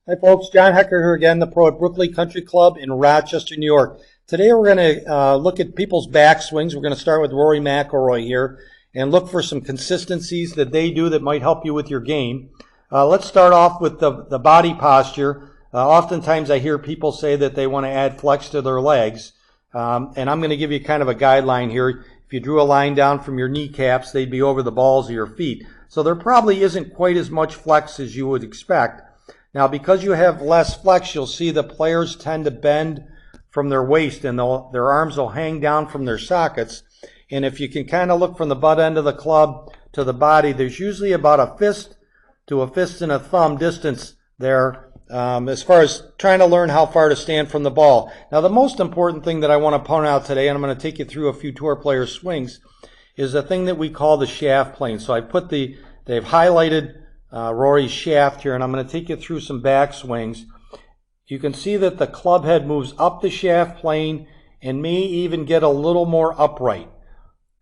Hi folks, John Hecker here again, the pro at Brookley Country Club in Rochester, New York. Today we're going to look at people's backswings. We're going to start with Rory McIlroy here and look for some consistencies that they do that might help you with your game. Let's start off with the body posture. Oftentimes I hear people say that they want to add flex to their legs, and I'm going to give you kind of a guideline here. If you drew a line down from your kneecaps, they'd be over the balls of your feet. So there probably isn't quite as much flex as you would expect. Now, because you have less flex, you'll see the players tend to bend from their waist and their arms will hang down from their sockets. And if you can kind of look from the butt end of the club to the body, there's usually about a fist to a fist and a thumb distance there as far as trying to learn how far to stand from the ball. Now, the most important thing that I want to point out today, and I'm going to take you through a few tour player swings, is a thing that we call the shaft plane. So I put they've highlighted Rory's shaft here, and I'm going to take you through some backswings. You can see that the club head moves up the shaft plane and may even get a little more upright.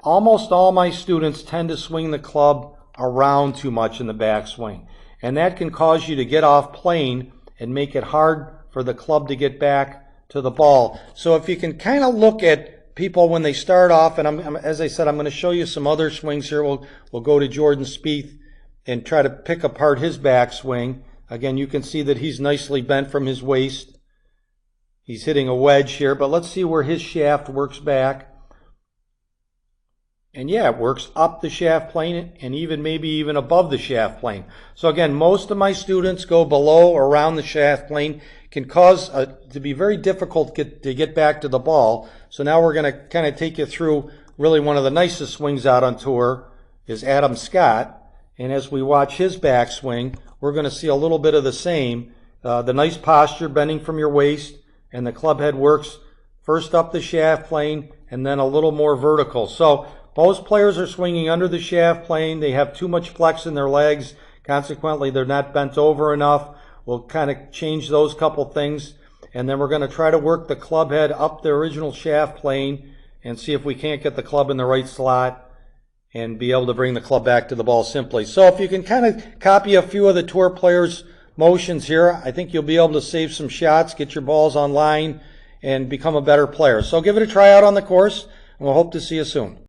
Almost all my students tend to swing the club around too much in the backswing, and that can cause you to get off plane and make it hard for the club to get back to the ball. So if you can kind of look at people when they start off, and as I said, I'm going to show you some other swings here. We'll go to Jordan Spieth and try to pick apart his backswing. Again, you can see that he's nicely bent from his waist. He's hitting a wedge here, but let's see where his shaft works back. And yeah, it works up the shaft plane and maybe even above the shaft plane. So again, most of my students go below or around the shaft plane. Can cause to be very difficult to get back to the ball. So now we're going to kind of take you through really one of the nicest swings out on tour is Adam Scott. And as we watch his backswing, we're going to see a little bit of the same. The nice posture, bending from your waist, and the club head works first up the shaft plane and then a little more vertical. So most players are swinging under the shaft plane. They have too much flex in their legs. Consequently, they're not bent over enough. We'll kind of change those couple things. And then we're going to try to work the club head up the original shaft plane and see if we can't get the club in the right slot and be able to bring the club back to the ball simply. So if you can kind of copy a few of the tour players' motions here, I think you'll be able to save some shots, get your balls online, and become a better player. So give it a try out on the course, and we'll hope to see you soon.